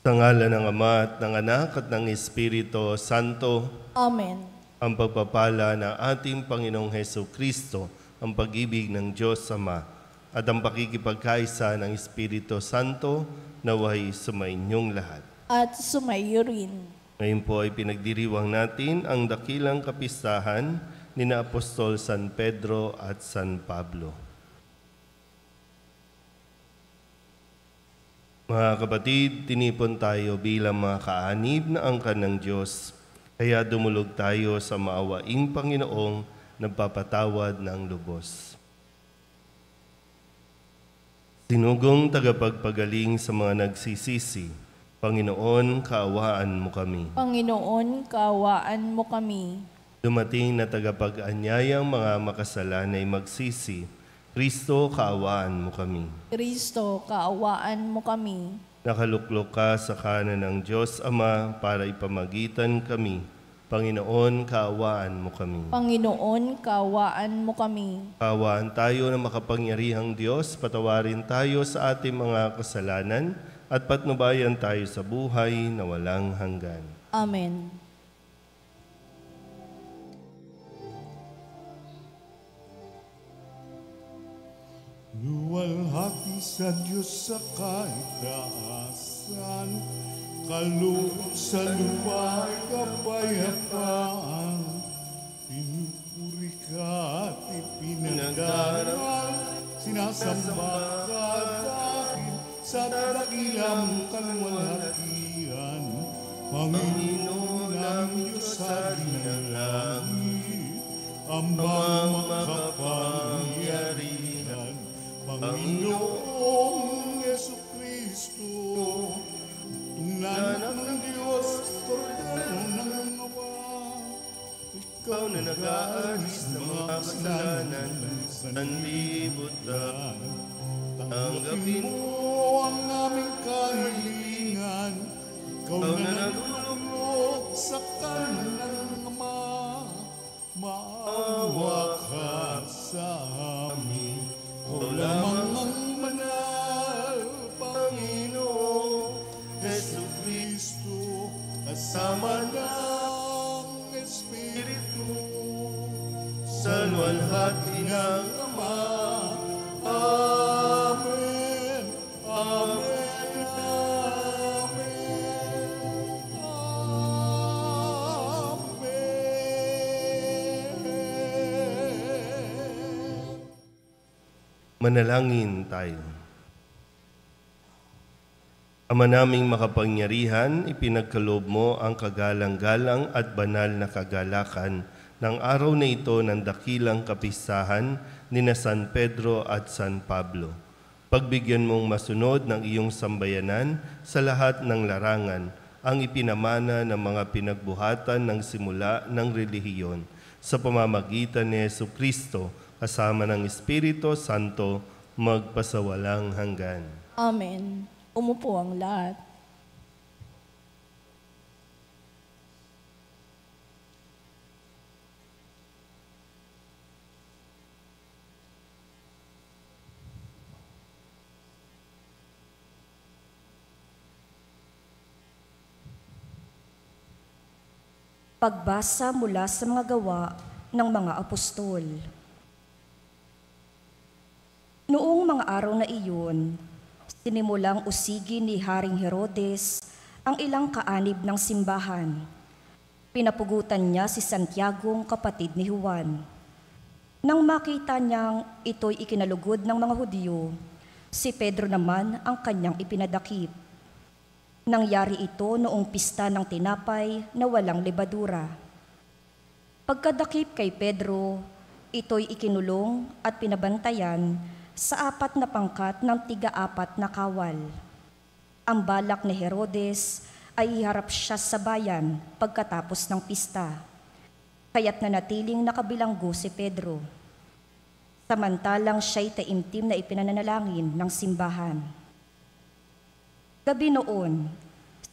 Sa ngalan ng Ama at ng Anak at ng Espiritu Santo. Amen. Ang pagpapala ng ating Panginoong Hesukristo, ang pag-ibig ng Diyos Ama, at ang pakikipagkaisa ng Espiritu Santo naway sumainyong lahat. At sumayo rin. Ngayon po ay pinagdiriwang natin ang dakilang kapistahan ni na Apostol San Pedro at San Pablo. Mga kapatid, tinipon tayo bilang mga kaanib na angkan ng Diyos, kaya dumulog tayo sa maawaing Panginoong nagpapatawad ng lubos. Sinugong tagapagpagaling sa mga nagsisisi, Panginoon, kaawaan mo kami. Panginoon, kaawaan mo kami. Dumating na tagapag-anyayang mga makasalanay magsisi, Kristo, kaawaan mo kami. Kristo, kaawaan mo kami. Nakaluklok ka sa kanan ng Diyos Ama para ipamagitan kami. Panginoon, kaawaan mo kami. Panginoon, kaawaan mo kami. Kaawaan tayo na makapangyarihang Diyos, patawarin tayo sa ating mga kasalanan at patnubayan tayo sa buhay na walang hanggan. Amen. Luwalhati sa Diyos sa kaitaasan, kaloob sa lupa ay kapayapaan. Pinupuri ka at ipinagdaral, sinasamba ka dahil sa dakilang kalwalhatian. Panginoon ang Diyos sa dinalangin, Amang makapangyarihan, Panginoong Yesukristo, tunglanak ng Diyos, Kordero ng Ama, Ikaw na nag-aalis ng mga kasalanan sa sanlibutan. Tanggapin mo ang aming kahilingan, Ikaw na nalulubog sa kanan ng Ama, maawa ka sa amin. O lamang ang banal, Panginoon Jesucristo, kasama ng Espiritu, sa luwalhati ng Ama. Amen. Amen. Manalangin tayo. Ama naming makapangyarihan, ipinagkaloob mo ang kagalang-galang at banal na kagalakan ng araw na ito ng dakilang kapistahan ni na San Pedro at San Pablo. Pagbigyan mong masunod ng iyong sambayanan sa lahat ng larangan ang ipinamana ng mga pinagbuhatan ng simula ng relihiyon sa pamamagitan ni Jesucristo kasama ng Espiritu Santo magpasawalang hanggan. Amen. Umupo ang lahat. Pagbasa mula sa mga gawa ng mga apostol. Noong mga araw na iyon, sinimulang usigin ni Haring Herodes ang ilang kaanib ng simbahan. Pinapugutan niya si Santiago, kapatid ni Juan. Nang makita niyang ito'y ikinalugod ng mga Hudyo, si Pedro naman ang kanyang ipinadakip. Nangyari ito noong pista ng tinapay na walang lebadura. Pagkadakip kay Pedro, ito'y ikinulong at pinabantayan sa 4 na pangkat ng 4 na kawal. Ang balak ni Herodes ay iharap siya sa bayan pagkatapos ng pista, kaya't nanatiling nakabilanggo si Pedro. Samantalang siya'y taimtim na ipinananalangin ng simbahan. Gabi noon,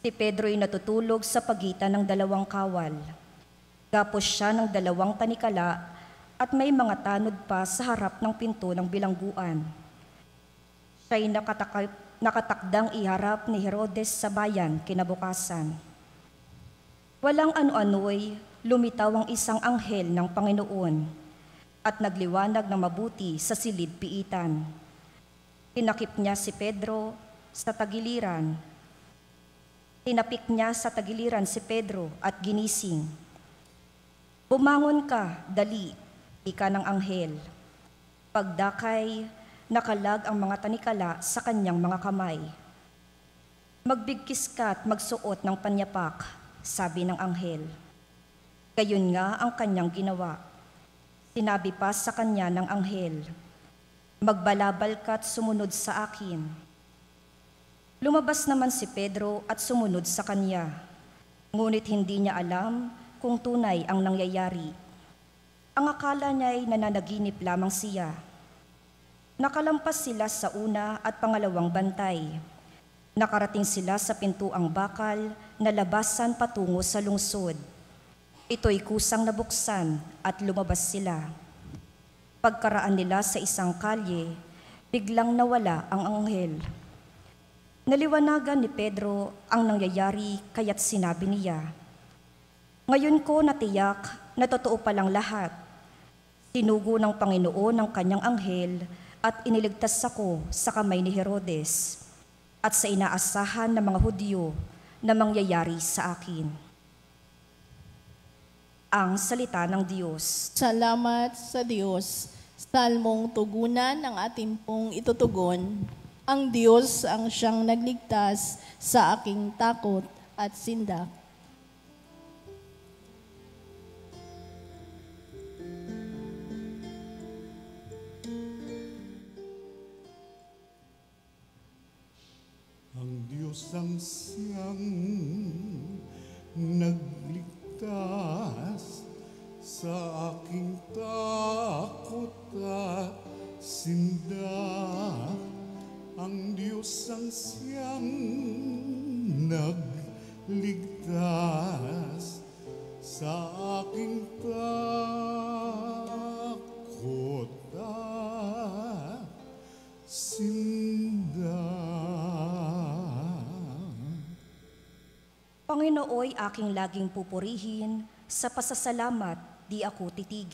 si Pedro'y natutulog sa pagitan ng 2 kawal. Gapos siya ng 2 tanikala at may mga tanod pa sa harap ng pinto ng bilangguan. Siya'y nakatakdang iharap ni Herodes sa bayan kinabukasan. Walang ano-ano'y lumitaw ang isang anghel ng Panginoon at nagliwanag ng mabuti sa silid-piitan. Tinakip niya si Pedro sa tagiliran. Tinapik niya sa tagiliran si Pedro at ginising. "Bumangon ka, dali," ika ng anghel. Pagdakay, nakalag ang mga tanikala sa kanyang mga kamay. "Magbigkis ka at magsuot ng panyapak," sabi ng anghel. Gayon nga ang kanyang ginawa. Sinabi pa sa kanya ng anghel, "Magbalabal ka at sumunod sa akin." Lumabas naman si Pedro at sumunod sa kanya, ngunit hindi niya alam kung tunay ang nangyayari. Ang akala niya ay nananaginip lamang siya. Nakalampas sila sa una at pangalawang bantay. Nakarating sila sa pintuang bakal na labasan patungo sa lungsod. Ito'y kusang nabuksan at lumabas sila. Pagkaraan nila sa isang kalye, biglang nawala ang anghel. Naliwanagan ni Pedro ang nangyayari kaya't sinabi niya, "Ngayon ko natiyak na totoo palang lahat. Sinugo ng Panginoon ang kanyang anghel at iniligtas ako sa kamay ni Herodes at sa inaasahan ng mga Hudyo na mangyayari sa akin." Ang salita ng Diyos. Salamat sa Diyos. Salmong tugunan ng ating pong itutugon. Ang Diyos ang siyang nagligtas sa aking takot at sindak. Ang Diyos ang siyang nagligtas sa aking takot at sindak. Ang Diyos ang siyang nagligtas sa aking takot at sindak. Panginooy aking laging pupurihin, sa pasasalamat di ako titig.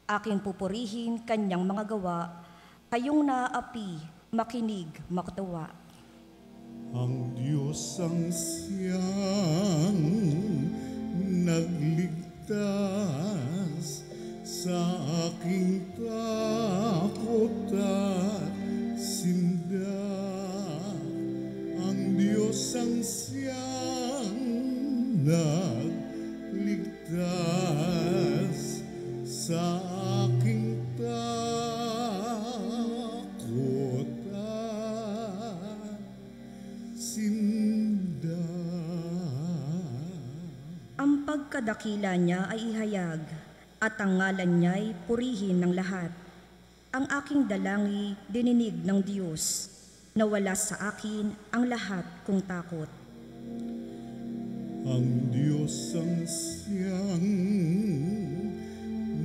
Aking pupurihin kanyang mga gawa, kayong naapi, makinig, makatawa. Ang Diyos ang siyang nagligtas sa aking takot at sindak. Ang Diyos ang siyang nagligtas sa aking takot at sindak. Ang pagkadakila niya ay ihayag, at ang ngalan niya'y purihin ng lahat. Ang aking dalangi dininig ng Diyos, nawala sa akin ang lahat kong takot. Ang Diyos ang siyang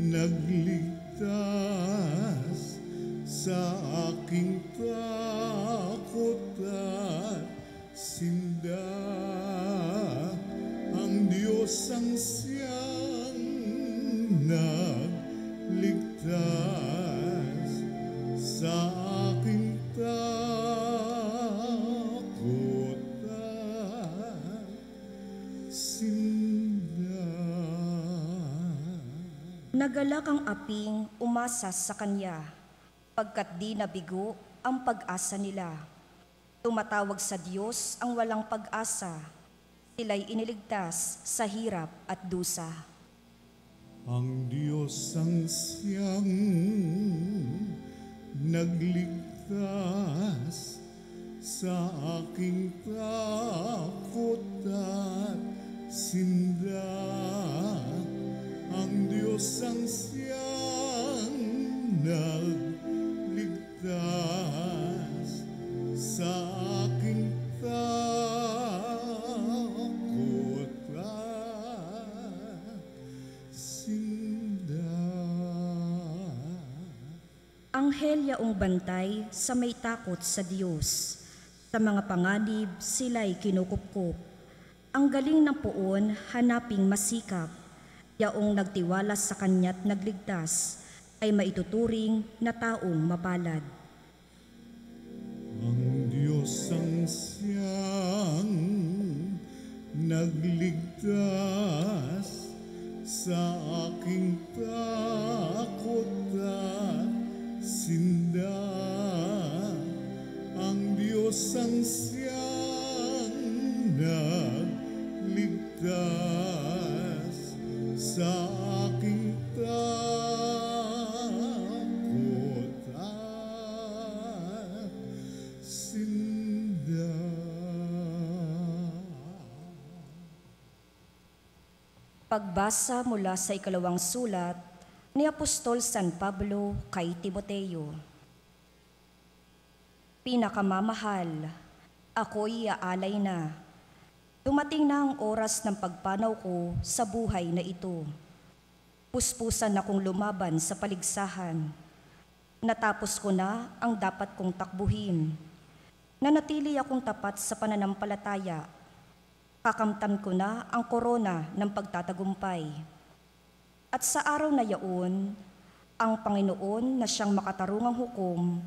nagligtas sa aking takot at sindak. Ang Diyos ang siyang nagligtas sa aking takot at sindak. Nagalak ang aping umasa sa kanya, pagkat di nabigo ang pag-asa nila. Tumatawag sa Diyos ang walang pag-asa, sila'y iniligtas sa hirap at dusa. Ang Diyos ang siyang nagligtas sa aking takot at sindak. Ang Diyos ang siyang nagligtas sa aking takot at sindak. Anghel yaong bantay sa may takot sa Diyos, Sa mga panganib, sila'y kinukupkup. Ang galing ng puon, hanaping masikap. Yaong nagtiwala sa kanya't nagligtas, ay maituturing na taong mapalad. Ang Diyos ang siyang nagligtas sa aking takot at sinda. Ang Diyos ang siyang nagligtas sa aking takot at sinda. Pagbasa mula sa ikalawang sulat ni Apostol San Pablo kay Timoteo. Pinakamamahal, ako'y aalay na. Dumating na ang oras ng pagpanaw ko sa buhay na ito. Puspusan akong lumaban sa paligsahan. Natapos ko na ang dapat kong takbuhin. Nanatili akong tapat sa pananampalataya. Kakamtan ko na ang korona ng pagtatagumpay. At sa araw na yaon, ang Panginoon na siyang makatarungang hukom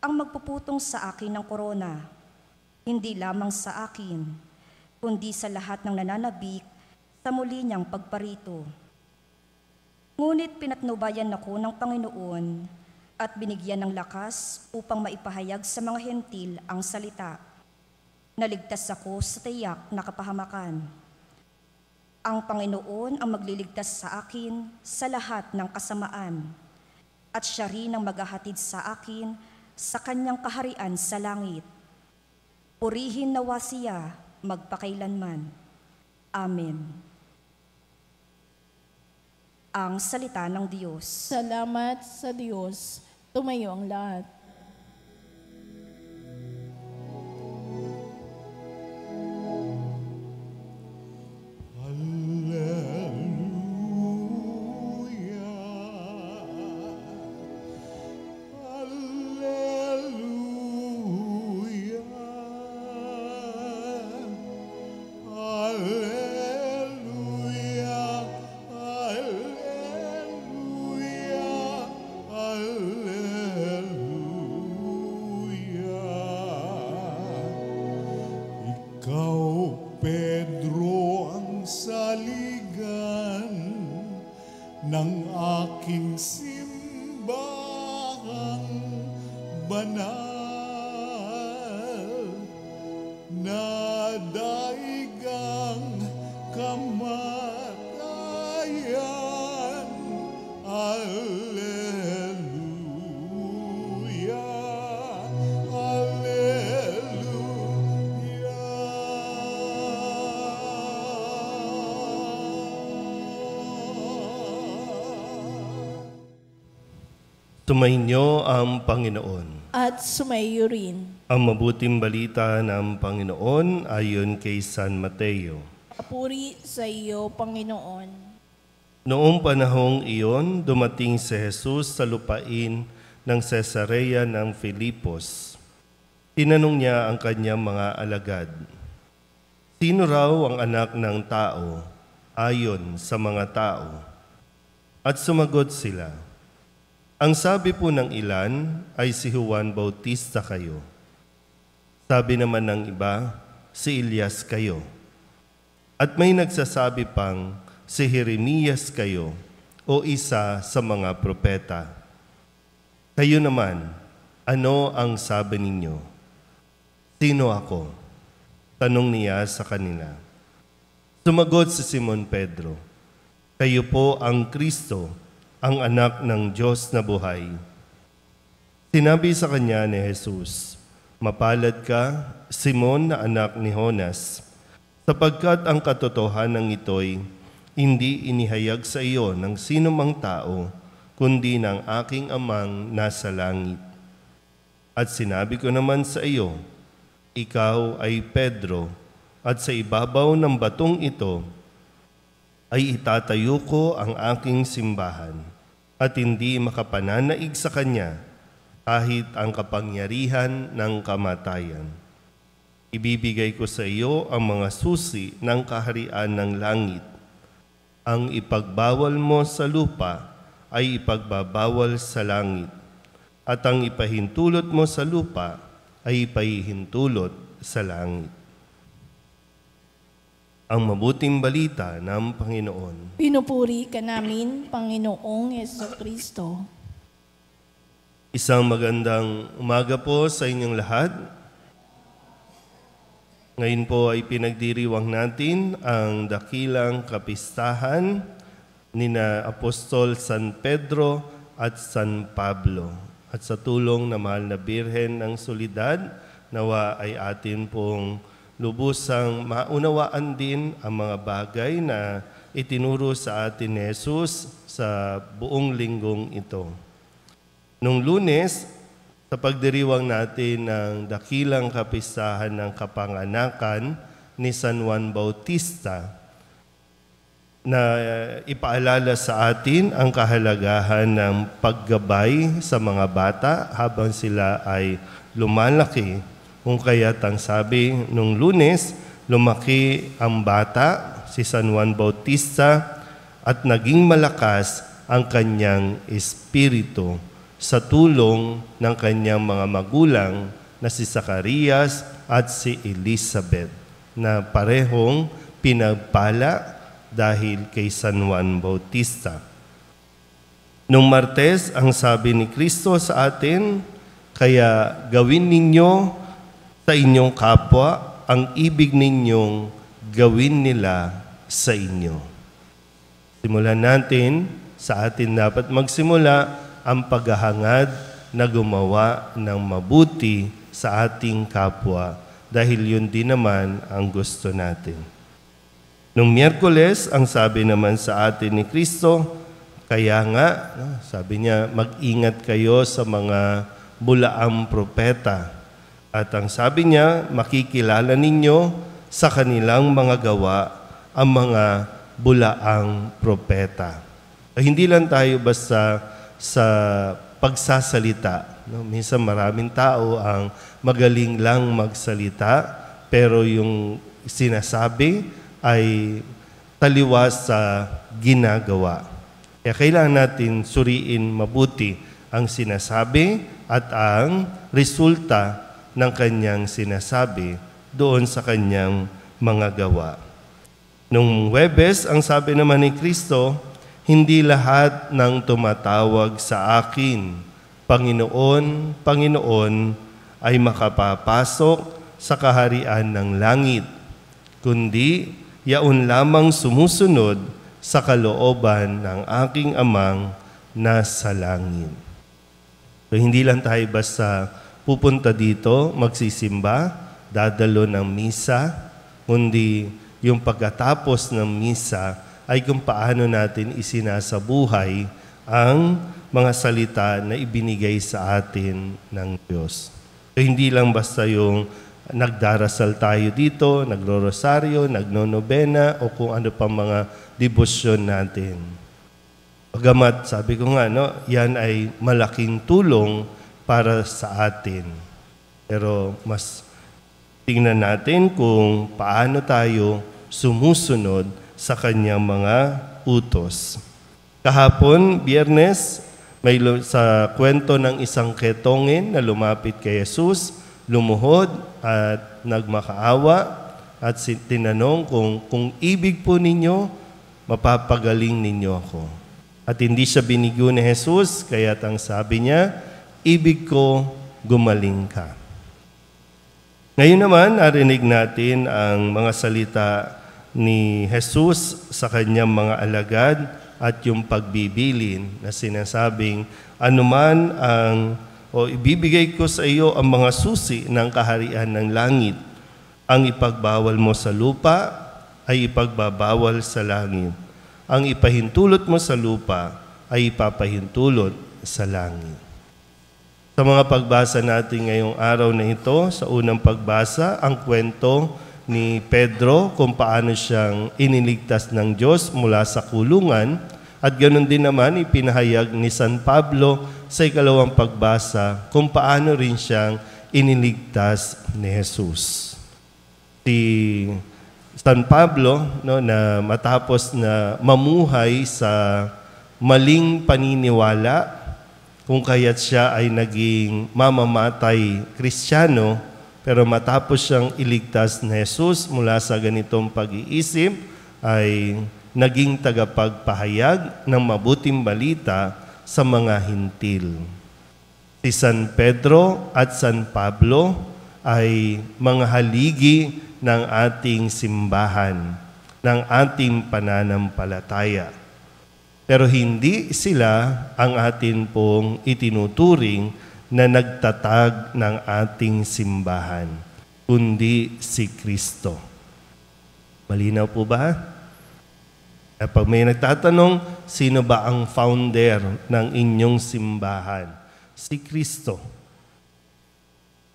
ang magpuputong sa akin ng korona, hindi lamang sa akin, kundi sa lahat ng nananabik sa muli niyang pagparito. Ngunit pinatnubayan ako ng Panginoon at binigyan ng lakas upang maipahayag sa mga hentil ang salita. Naligtas ako sa tiyak na kapahamakan. Ang Panginoon ang magliligtas sa akin sa lahat ng kasamaan, at siya rin ang maghahatid sa akin sa kanyang kaharian sa langit. Purihin nawa siya magpakailanman. Amen. Ang salita ng Diyos. Salamat sa Diyos. Tumayo ang lahat. ng aking simbahang banal na daigang kamatayan. Alleluia, alleluia. Sumainyo ang Panginoon. At sumayo rin. Ang mabuting balita ng Panginoon ayon kay San Mateo. Papuri sa iyo, Panginoon. Noong panahong iyon, dumating si Jesus sa lupain ng Cesarea ng Filipos. Tinanong niya ang kanyang mga alagad, "Sino raw ang anak ng tao ayon sa mga tao?" At sumagot sila, "Ang sabi po ng ilan ay si Juan Bautista kayo. Sabi naman ng iba, si Elias kayo. At may nagsasabi pang, si Jeremias kayo o isa sa mga propeta. Kayo naman, ano ang sabi ninyo? Sino ako?" Tanong niya sa kanila. Sumagot si Simon Pedro, "Kayo po ang Kristo, ang anak ng Diyos na buhay." Sinabi sa kanya ni Jesus, "Mapalad ka, Simon na anak ni Jonas, sapagkat ang katotohanan ito'y hindi inihayag sa iyo ng sino mang tao, kundi ng aking amang nasa langit. At sinabi ko naman sa iyo, ikaw ay Pedro, at sa ibabaw ng batong ito ay itatayo ko ang aking simbahan, at hindi makapananaig sa kanya kahit ang kapangyarihan ng kamatayan. Ibibigay ko sa iyo ang mga susi ng kaharian ng langit. Ang ipagbawal mo sa lupa ay ipagbabawal sa langit, at ang ipahintulot mo sa lupa ay ipahihintulot sa langit. Ang mabuting balita ng Panginoon. Pinupuri ka namin, Panginoong Jesucristo. Isang magandang umaga po sa inyong lahat. Ngayon po ay pinagdiriwang natin ang dakilang kapistahan nina Apostol San Pedro at San Pablo. At sa tulong ng mahal na Birhen ng Solidad, nawa ay atin pong lubusang maunawaan din ang mga bagay na itinuro sa atin ni Jesus sa buong linggong ito. Nung Lunes, sa pagdiriwang natin ng dakilang kapistahan ng kapanganakan ni San Juan Bautista, na ipaalala sa atin ang kahalagahan ng paggabay sa mga bata habang sila ay lumalaki. Kung kaya't ang sabi nung Lunes, lumaki ang bata, si San Juan Bautista, at naging malakas ang kanyang espiritu sa tulong ng kanyang mga magulang na si Zacarias at si Elizabeth, na parehong pinagpala dahil kay San Juan Bautista. Nung Martes, ang sabi ni Kristo sa atin, kaya gawin ninyo sa inyong kapwa ang ibig ninyong gawin nila sa inyo. Simulan natin, sa atin dapat magsimula ang paghahangad na gumawa ng mabuti sa ating kapwa dahil yun din naman ang gusto natin. Nung Miyerkules, ang sabi naman sa atin ni Kristo, kaya nga, sabi niya, mag-ingat kayo sa mga bulaang propeta. At ang sabi niya, makikilala ninyo sa kanilang mga gawa ang mga bulaang propeta. Hindi lang tayo basta sa pagsasalita. No? Minsan maraming tao ang magaling lang magsalita, pero yung sinasabi ay taliwas sa ginagawa. Kaya kailangan natin suriin mabuti ang sinasabi at ang resulta ng kanyang sinasabi doon sa kanyang mga gawa. Nung Huwebes, ang sabi naman ni Kristo, hindi lahat ng tumatawag sa akin, Panginoon, Panginoon, ay makapapasok sa kaharian ng langit, kundi yaon lamang sumusunod sa kalooban ng aking amang nasa langit. So, hindi lang tayo basta pupunta dito, magsisimba, dadalo ng misa, kundi yung pagkatapos ng misa ay kung paano natin isinasabuhay ang mga salita na ibinigay sa atin ng Diyos. So, hindi lang basta yung nagdarasal tayo dito, nagro-rosaryo, nagnonobena, o kung ano pa mga debosyon natin. Bagamat, sabi ko nga, no, yan ay malaking tulong para sa atin. Pero mas tingnan natin kung paano tayo sumusunod sa kanyang mga utos. Kahapon, Biyernes, may sa kwento ng isang ketongin na lumapit kay Jesus, lumuhod at nagmakaawa at tinanong kung ibig po ninyo, mapapagaling ninyo ako. At hindi siya binigyo ni Jesus, kaya't ang sabi niya, ibig ko, gumaling ka. Ngayon naman, narinig natin ang mga salita ni Jesus sa kanyang mga alagad at yung pagbibilin na sinasabing, anuman ibibigay ko sa iyo ang mga susi ng kaharian ng langit. Ang ipagbawal mo sa lupa ay ipagbabawal sa langit. Ang ipahintulot mo sa lupa ay ipapahintulot sa langit. Sa mga pagbasa natin ngayong araw na ito, sa unang pagbasa, ang kwento ni Pedro kung paano siyang iniligtas ng Diyos mula sa kulungan, at ganoon din naman ipinahayag ni San Pablo sa ikalawang pagbasa kung paano rin siyang iniligtas ni Jesus. si San Pablo, no, na matapos na mamuhay sa maling paniniwala, kung kaya't siya ay naging mamamatay Kristiyano, pero matapos siyang iligtas ni Jesus mula sa ganitong pag-iisip, ay naging tagapagpahayag ng mabuting balita sa mga hintil. Si San Pedro at San Pablo ay mga haligi ng ating simbahan, ng ating pananampalataya. Pero hindi sila ang atin pong itinuturing na nagtatag ng ating simbahan, kundi si Kristo. Malinaw po ba? Pag may nagtatanong, sino ba ang founder ng inyong simbahan? Si Kristo.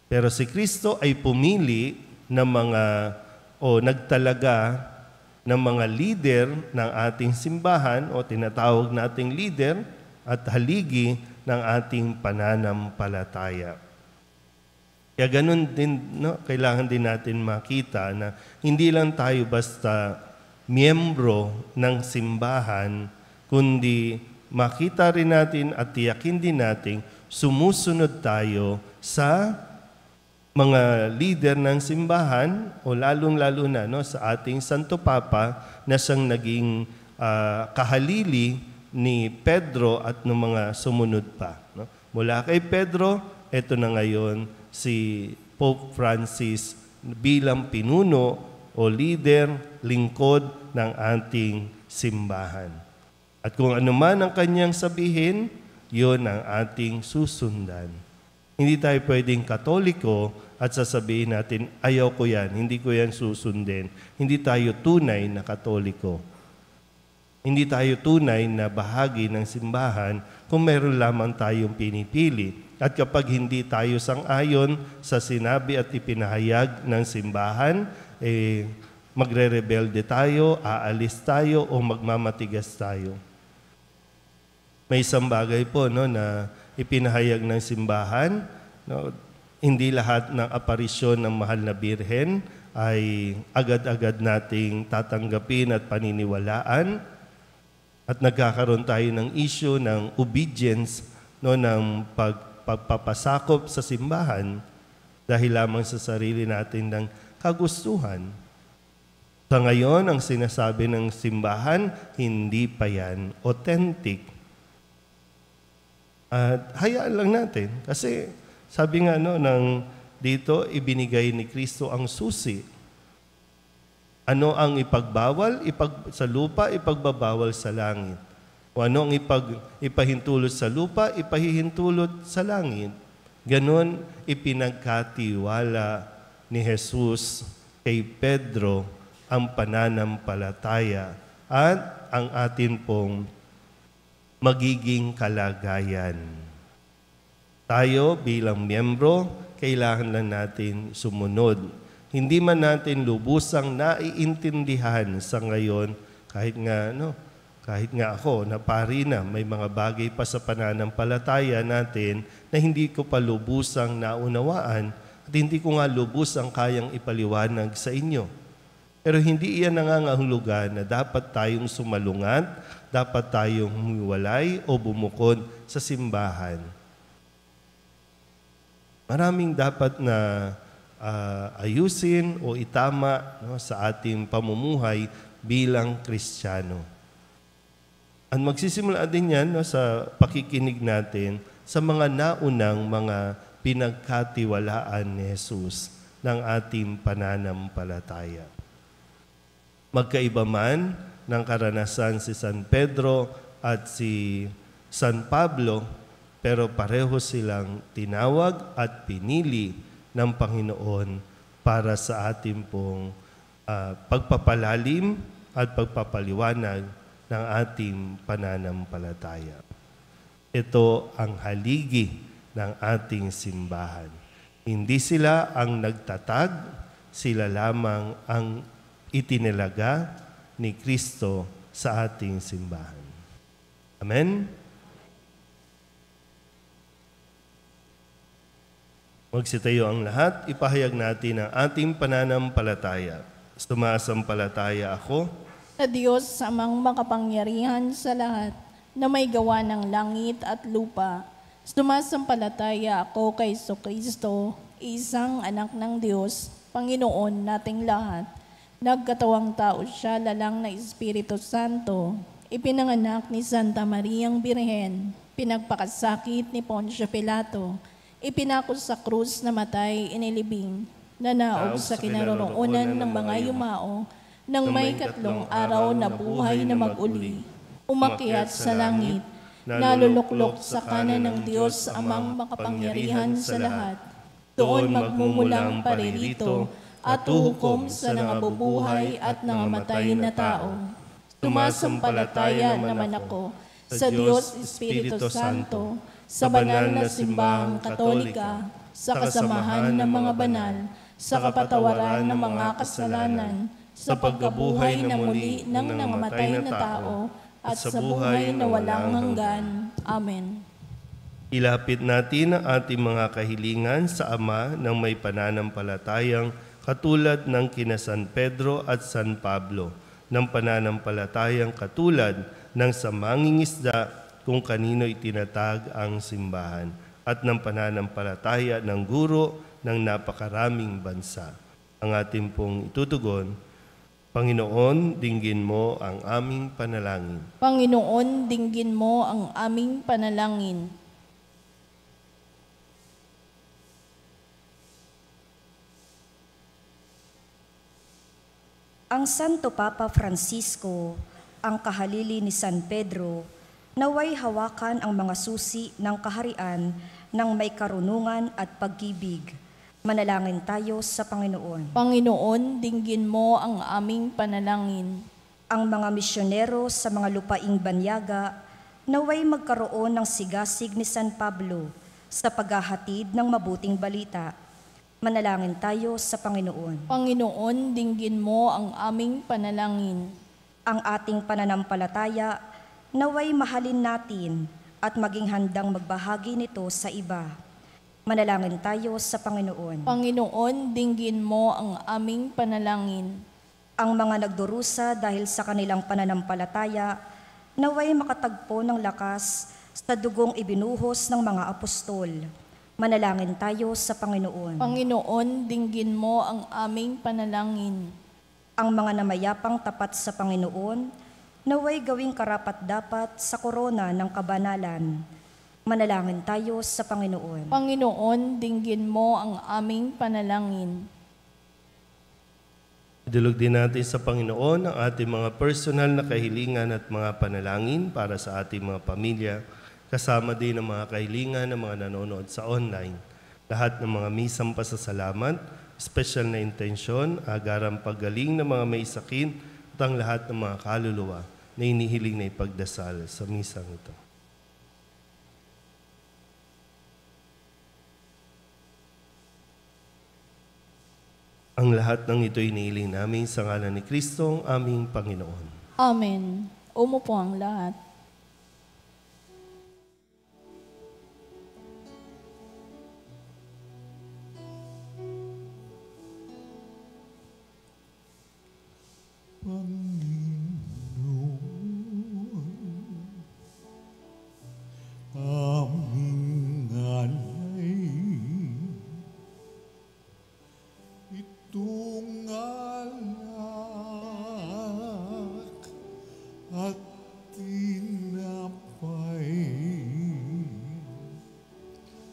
Pero si Kristo ay pumili ng mga nagtalaga ng mga leader ng ating simbahan o tinatawag nating leader at haligi ng ating pananampalataya. Kaya ganun din, no, kailangan din natin makita na hindi lang tayo basta miyembro ng simbahan, kundi makita rin natin at tiyakin din natin sumusunod tayo sa mga leader ng simbahan o lalong-lalo na, no, sa ating Santo Papa na siyang naging kahalili ni Pedro at ng mga sumunod pa. No? Mula kay Pedro, eto na ngayon si Pope Francis bilang pinuno o leader, lingkod ng ating simbahan. At kung ano man ang kanyang sabihin, yun ang ating susundan. Hindi tayo pwedeng Katoliko at sasabihin natin, ayaw ko yan, hindi ko yan susundin. Hindi tayo tunay na Katoliko. Hindi tayo tunay na bahagi ng simbahan kung meron lamang tayong pinipili. At kapag hindi tayo sang-ayon sa sinabi at ipinahayag ng simbahan, magre-rebelde tayo, aalis tayo, o magmamatigas tayo. May isang bagay po, no, na ipinahayag ng simbahan, no, hindi lahat ng aparisyon ng mahal na Birhen ay agad-agad nating tatanggapin at paniniwalaan. At nagkakaroon tayo ng issue ng obedience, no, ng pagpapasakop sa simbahan dahil lamang sa sarili natin ng kagustuhan. Sa ngayon, ang sinasabi ng simbahan, hindi pa yan authentic. At hayaan lang natin. Kasi sabi nga, no, dito, ibinigay ni Kristo ang susi. Ano ang ipagbawal sa lupa, ipagbabawal sa langit. O ano ang ipahintulot sa lupa, ipahihintulot sa langit. Ganon ipinagkatiwala ni Jesus kay Pedro ang pananampalataya at ang atin pong magiging kalagayan. Tayo bilang miyembro, kailangan lang natin sumunod. Hindi man natin lubusang naiintindihan sa ngayon, kahit nga ako, na pari na, may mga bagay pa sa pananampalataya natin na hindi ko pa lubusang naunawaan at hindi ko nga lubusang kayang ipaliwanag sa inyo. Pero hindi iyan nangangahulugan na dapat tayong sumalungat, dapat tayong humiwalay o bumukod sa simbahan. Maraming dapat na ayusin o itama, no, sa ating pamumuhay bilang Kristiyano. At magsisimula din yan, no, sa pakikinig natin sa mga naunang mga pinagkatiwalaan ni Jesus ng ating pananampalataya. Magkaiba man ng karanasan si San Pedro at si San Pablo, pero pareho silang tinawag at pinili ng Panginoon para sa ating pong pagpapalalim at pagpapaliwanag ng ating pananampalataya. Ito ang haligi ng ating simbahan. Hindi sila ang nagtatag, sila lamang ang itinilaga ni Kristo sa ating simbahan. Amen? Magsitayo ang lahat, ipahayag natin ang ating pananampalataya. Sumasampalataya ako Sa Diyos amang makapangyarihan sa lahat, na may gawa ng langit at lupa. Sumasampalataya ako kay Kristo, isang anak ng Diyos, Panginoon nating lahat. Nagkatawang tao siya, lalang na Espiritu Santo. Ipinanganak ni Santa Mariang Birhen, pinagpakasakit ni Poncio Pilato, ipinako sa krus, namatay, inilibing, nanaog sa kinaroroonan ng mga yumao, nang may katlong araw na buhay na mag-uli, umakyat sa langit, naluluklok sa kanan ng Diyos amang makapangyarihan sa lahat. Doon magmumulang paririto at uhukom sa nangabubuhay at nangamatay na tao. Sumasampalataya naman ako sa Diyos Espiritu Santo, sa banal na simbahang katolika, sa kasamahan ng mga banal, sa kapatawaran ng mga kasalanan, sa pagkabuhay na muli ng nangamatay na tao, at sa buhay na walang hanggan. Amen. Ilapit natin ang ating mga kahilingan sa Ama ng may pananampalatayang katulad ng kina San Pedro at San Pablo, ng pananampalatayang katulad ng sa mangingisda kung kanino itinatag ang simbahan, at ng pananampalataya ng guro ng napakaraming bansa. Ang ating pong itutugon, Panginoon, dinggin mo ang aming panalangin. Panginoon, dinggin mo ang aming panalangin. Ang Santo Papa Francisco, ang kahalili ni San Pedro, naway hawakan ang mga susi ng kaharian ng may karunungan at pag-ibig. Manalangin tayo sa Panginoon. Panginoon, dinggin mo ang aming panalangin. Ang mga misyonero sa mga lupaing banyaga, naway magkaroon ng sigasig ni San Pablo sa paghahatid ng mabuting balita. Manalangin tayo sa Panginoon. Panginoon, dinggin mo ang aming panalangin. Ang ating pananampalataya, naway mahalin natin at maging handang magbahagi nito sa iba. Manalangin tayo sa Panginoon. Panginoon, dinggin mo ang aming panalangin. Ang mga nagdurusa dahil sa kanilang pananampalataya, naway makatagpo ng lakas sa dugong ibinuhos ng mga apostol. Manalangin tayo sa Panginoon. Panginoon, dinggin mo ang aming panalangin. Ang mga namayapang tapat sa Panginoon, naway gawing karapat-dapat sa korona ng kabanalan. Manalangin tayo sa Panginoon. Panginoon, dinggin mo ang aming panalangin. Idulog din natin sa Panginoon ang ating mga personal na kahilingan at mga panalangin para sa ating mga pamilya, kasama din ang mga kahilingan ng mga nanonood sa online. Lahat ng mga misang pasasalamat, special na intensyon, agarang paggaling ng mga may sakit, at ang lahat ng mga kaluluwa na inihiling na ipagdasal sa misang ito. Ang lahat ng ito inihiling namin sa ngalan ni Kristo, ang aming Panginoon. Amen. Umupo ang lahat. Aming alay, itong alak at tinapay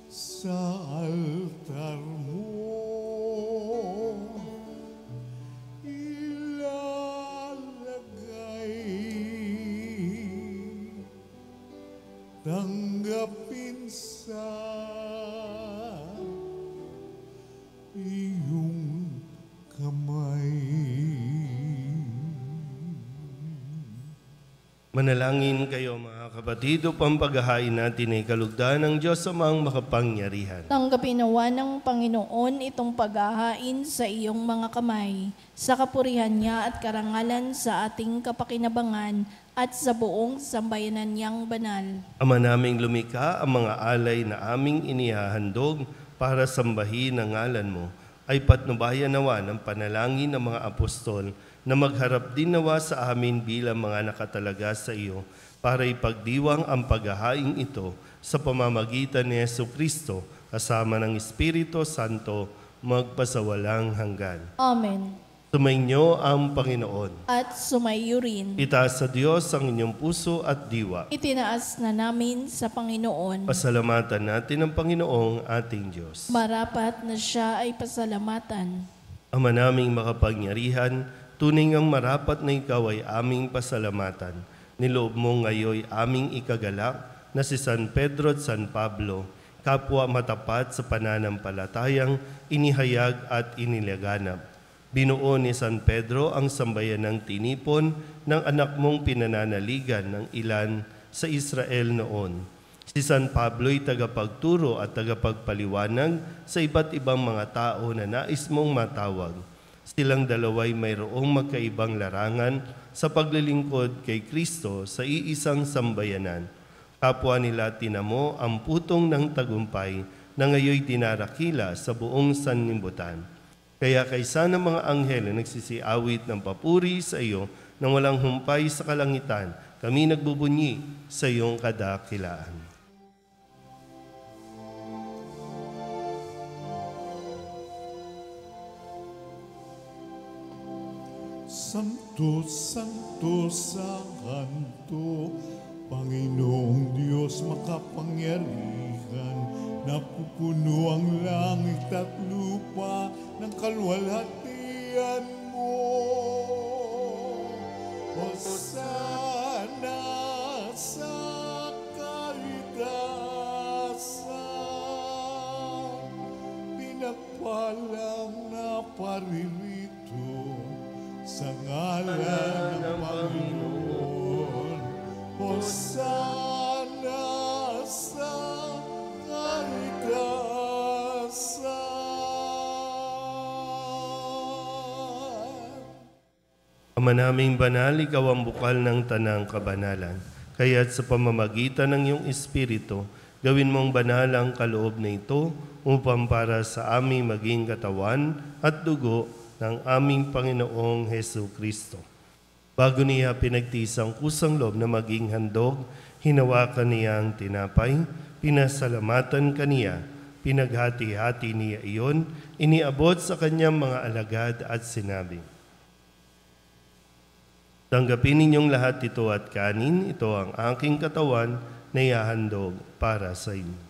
sa altar mo ilalagay. Tanggapin sa iyong kamay. Manalangin kayo mga kapatid upang paghahain natin ay kalugdan ng Diyos amang makapangyarihan. Tanggapin nawa ng Panginoon itong paghahain sa iyong mga kamay, sa kapurihan niya at karangalan sa ating kapakinabangan at sa buong sambayanan niyang banal. Ama naming lumikha, ang mga alay na aming inihahandog para sambahin ang ngalan mo, ay patnubayan nawa ng panalangin ng mga apostol na magharap din nawa sa amin bilang mga nakatalaga sa iyo para ipagdiwang ang paghahaing ito sa pamamagitan ni Jesucristo kasama ng Espiritu Santo magpasawalang hanggan. Amen. Sumainyo ang Panginoon. At sumayo rin. Itaas sa Diyos ang inyong puso at diwa. Itinaas na namin sa Panginoon. Pasalamatan natin ang Panginoong ating Diyos. Marapat na siya ay pasalamatan. Ama naming makapangyarihan, tunay ngang marapat na ikaw ay aming pasalamatan. Niloob mo ngayoy aming ikagalak na si San Pedro at San Pablo, kapwa matapat sa pananampalatayang inihayag at inilaganap. Binuo ni San Pedro ang sambayan ng tinipon ng anak mong pinananaligan ng ilan sa Israel noon. Si San Pablo'y tagapagturo at tagapagpaliwanag sa iba't ibang mga tao na nais mong matawag. Silang dalawa'y mayroong magkaibang larangan sa paglilingkod kay Kristo sa iisang sambayanan. Kapwa nila tinamo ang putong ng tagumpay na ngayoy dinarakila sa buong sanlibutan. Kaya kaysa ng mga anghel na nagsisiawit ng papuri sa iyo nang walang humpay sa kalangitan, kami nagbubunyi sa iyong kadakilaan. Santo, Santo, Santo, Panginoong Diyos makapangyarihan, napupuno ang langit at lupa ng kaluwalhatian mo. Hosana sa kaligtasan, pinagpalang na paririto sa ngalan ng Panginoon. Hosana sa kaligtasan. Ama naming banal, ikaw ang bukal ng tanang kabanalan. Kaya't sa pamamagitan ng iyong Espiritu, gawin mong banal ang kaloob na ito upang para sa aming maging katawan at dugo ng aming Panginoong Hesu Kristo. Bago niya pinagtiis ang kusang loob na maging handog, hinawakan niya ang tinapay, pinasalamatan kaniya, pinaghati-hati niya iyon, iniabot sa kanyang mga alagad at sinabi, "Tanggapin ninyong lahat ito at kanin, ito ang aking katawan na ihahandog para sa inyo."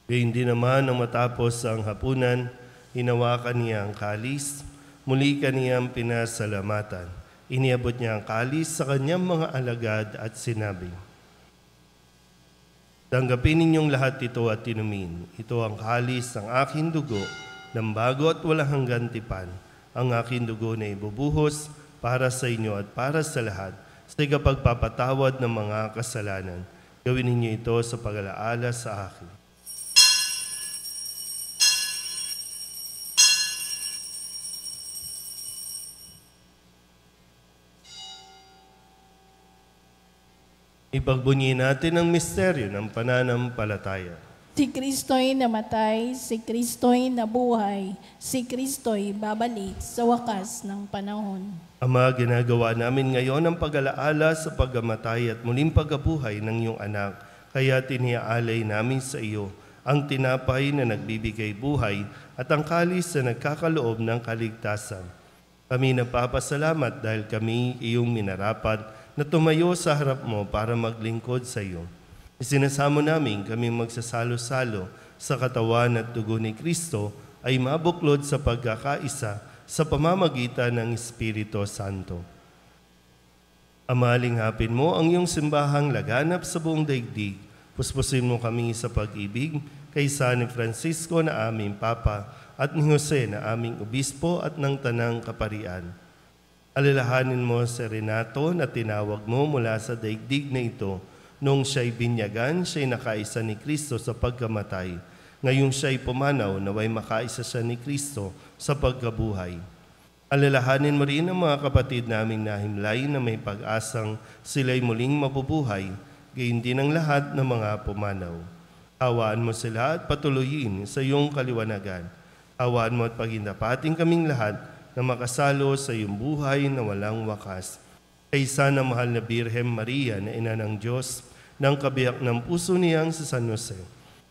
Gayun din naman, nang matapos ang hapunan, hinawakan niya ang kalis, muli kaniyang pinasalamatan. Iniabot niya ang kalis sa kanyang mga alagad at sinabi, "Tanggapin ninyong lahat ito at inumin. Ito ang kalis ng aking dugo, ng bago at walang hanggan tipan. Ang aking dugo na ibubuhos para sa inyo at para sa lahat, sa ikapagpapatawad ng mga kasalanan. Gawin ninyo ito sa pag-alaala sa akin." Ipagbunyi natin ang misteryo ng pananampalataya. Si Kristo'y namatay, si Kristo'y nabuhay, si Kristo'y babalik sa wakas ng panahon. Ama, ginagawa namin ngayon ang pag-alaala sa pagkamatay at muling pagkabuhay ng iyong anak. Kaya tiniaalay namin sa iyo ang tinapay na nagbibigay buhay at ang kalis na nagkakaloob ng kaligtasan. Kami nagpapasalamat dahil kami iyong minarapat na tumayo sa harap mo para maglingkod sa iyo. Isinasamo namin kami magsasalo-salo sa katawan at dugo ni Kristo ay mabuklod sa pagkakaisa sa pamamagitan ng Espiritu Santo. Ama, linghapin mo ang iyong simbahang laganap sa buong daigdig. Puspusin mo kami sa pag-ibig kay San Francisco na aming Papa at ni Jose na aming Obispo at ng Tanang Kaparian. Alalahanin mo si Renato na tinawag mo mula sa daigdig na ito. Noong siya'y binyagan, siya'y nakaisa ni Kristo sa pagkamatay. Ngayong siya'y pumanaw, naway makaisa siya ni Kristo sa pagkabuhay. Alalahanin mo rin ang mga kapatid naming nahimlay na may pag-asang sila'y muling mabubuhay, gayon din ang lahat ng mga pumanaw. Awaan mo sila at patuloyin sa iyong kaliwanagan. Awaan mo at paghindapating kaming lahat na makasalo sa iyong buhay na walang wakas. Kaysa na mahal na Birhen Maria na ina ng Diyos, ng kabiyak ng puso niyang si San Jose,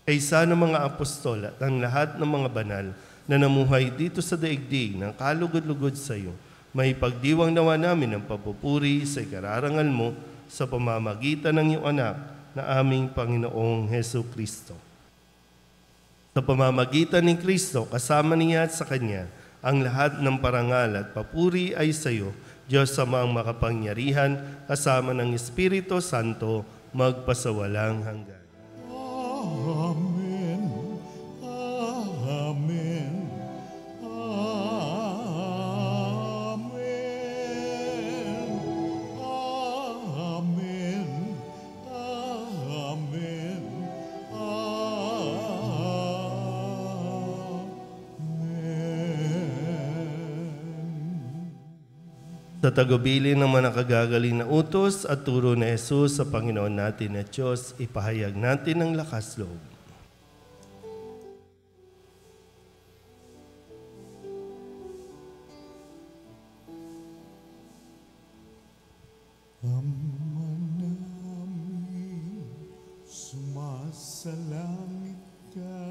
kaysa ng mga apostol at ang lahat ng mga banal na namuhay dito sa daigdig ng kalugod-lugod sa iyo, may pagdiwang nawa namin ng papupuri sa ikararangal mo sa pamamagitan ng iyong anak na aming Panginoong Hesu Kristo. Sa pamamagitan ni Kristo, kasama niya at sa Kanya, ang lahat ng parangal at papuri ay sa iyo, Diyos Amang makapangyarihan, kasama ng Espiritu Santo, magpasawalang hanggan. Amen. Amen. Amen. Amen. Amen. Amen. Sa tagubilin ng mga nakagagaling na utos at turo ni Jesus sa Panginoon natin at Diyos, ipahayag natin ang lakas loob. Ama namin, sumasalangit ka,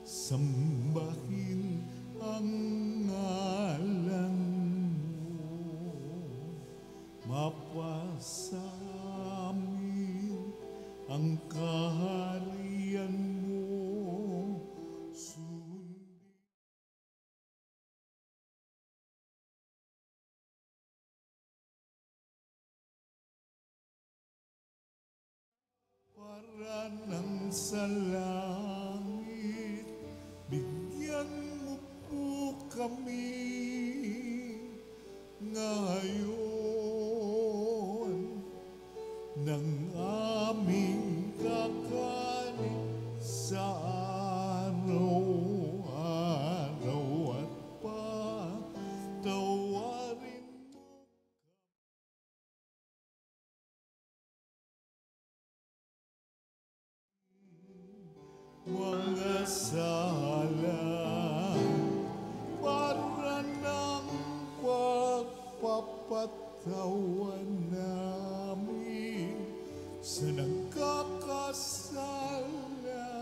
sambahin ang ngalan mo, mapasa amin ang kaharian mo, sundin para ng sa langit, bigyan mo po kami ngayon ng aming kakanin sa araw-araw at patawarin mga sala para ng pagpapatawan namin sa nagkakasala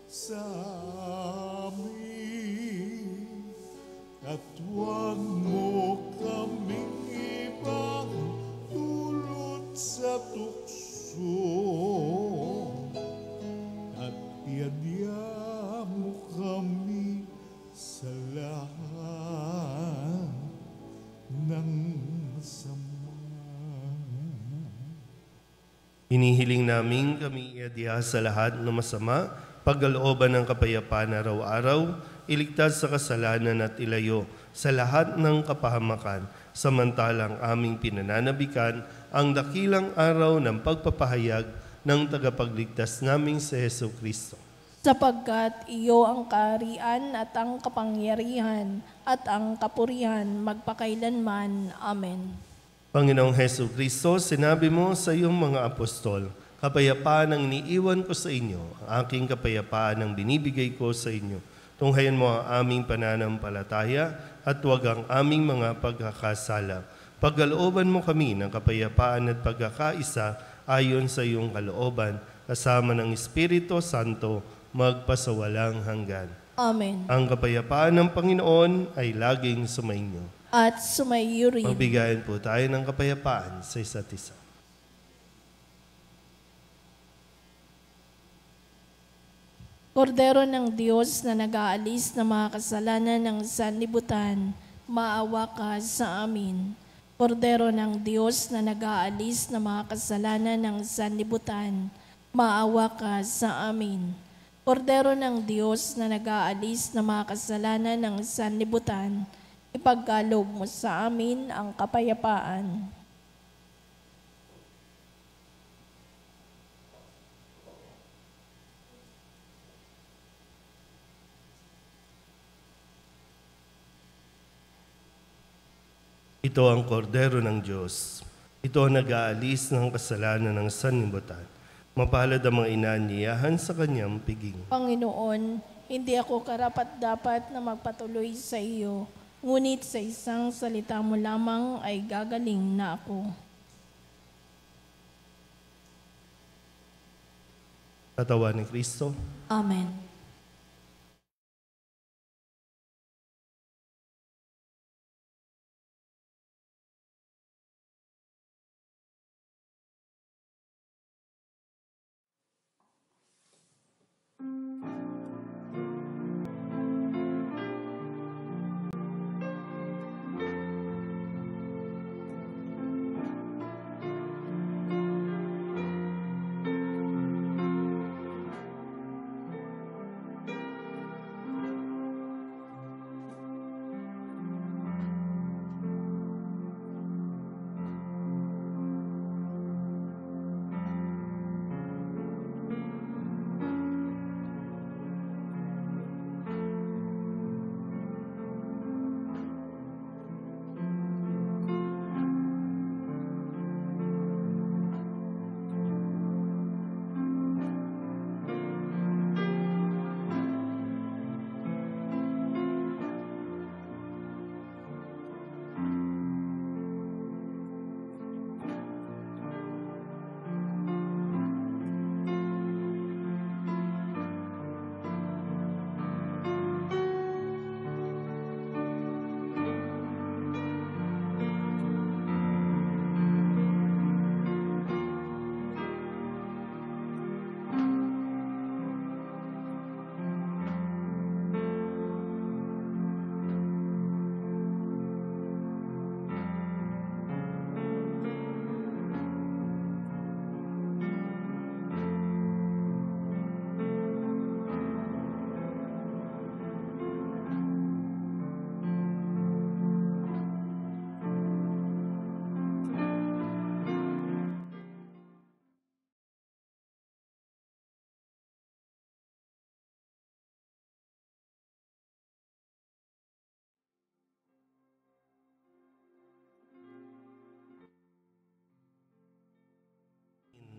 sa amin, at huwag mo kaming ibang dulot sa tukso, at iadya mo kami sa lahat ng masama. Hinihiling namin kami iadya sa lahat ng masama, pagkalooban ng kapayapaan araw-araw, iligtas sa kasalanan at ilayo sa lahat ng kapahamakan, samantalang aming pinananabikan ang dakilang araw ng pagpapahayag ng tagapagligtas naming si Hesu Kristo. Sapagkat iyo ang kaharian at ang kapangyarihan at ang kapurihan magpakailanman. Amen. Panginoong Hesu Kristo, sinabi mo sa iyong mga apostol, kapayapaan ang iniiwan ko sa inyo, ang aking kapayapaan ang binibigay ko sa inyo. Tunghayan mo ang aming pananampalataya at huwag ang aming mga pagkakasala. Pagkalooban mo kami ng kapayapaan at pagkakaisa ayon sa iyong kalooban, kasama ng Espiritu Santo, magpasawalang hanggan. Amen. Ang kapayapaan ng Panginoon ay laging sumainyo. At sumaiyo rin. Magbigayan po tayo ng kapayapaan sa isa't isa. Kordero ng Diyos na nag-aalis ng mga kasalanan ng sanlibutan, maawa ka sa amin. Kordero ng Diyos na nag-aalis ng mga kasalanan ng sanlibutan, maawa ka sa amin. Kordero ng Diyos na nag-aalis ng mga kasalanan ng sanlibutan, ipagkaloob mo sa amin ang kapayapaan. Ito ang kordero ng Diyos. Ito ang nag-aalis ng kasalanan ng sanlibutan. Mapalad ang mga inaanyayahan sa kanyang piging. Panginoon, hindi ako karapat-dapat na magpatuloy sa iyo, ngunit sa isang salita mo lamang ay gagaling na ako. Katawan ni Kristo. Amen.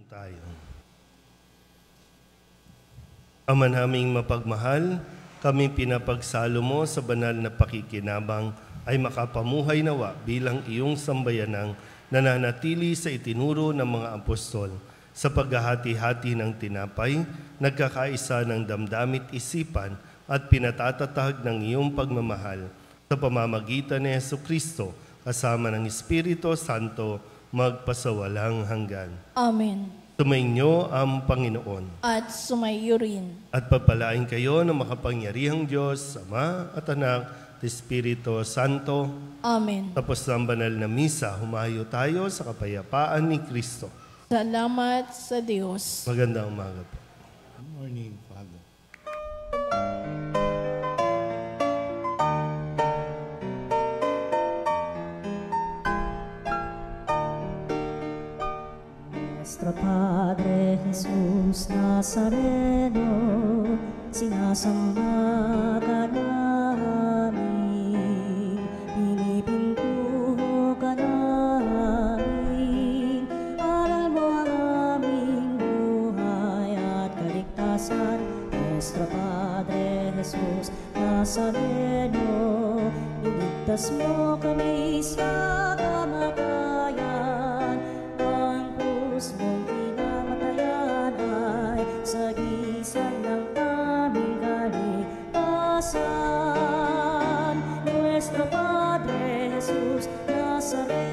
Tayo. Ama naming mapagmahal, kami pinapagsalo mo sa banal na pakikinabang ay makapamuhay nawa bilang iyong sambayanang nananatili sa itinuro ng mga apostol sa paghahati-hati ng tinapay, nagkakaisa ng damdamit isipan at pinatatatag ng iyong pagmamahal sa pamamagitan ni Jesucristo kasama ng Espiritu Santo magpasawalang hanggan. Amen. Sumainyo ang Panginoon. At sumayo rin. At pagpalain kayo ng makapangyarihang Diyos, Ama at Anak, at Espiritu Santo. Amen. Tapos ng banal na misa, humayo tayo sa kapayapaan ni Kristo. Salamat sa Diyos. Magandang umaga po. Good morning, Father. Nuestro Padre Jesús Nazareno, sinasamba ka namin, pinipintuho ka namin, aral mo ang aming buhay at kaligtasan. Nuestro Padre Jesús Nazareno, iligtas mo kami sa kamatayan, ang krus mong pinamatayan ay sagisag ng aming kaligtasan. Nuestro Padre Jesús Nazareno,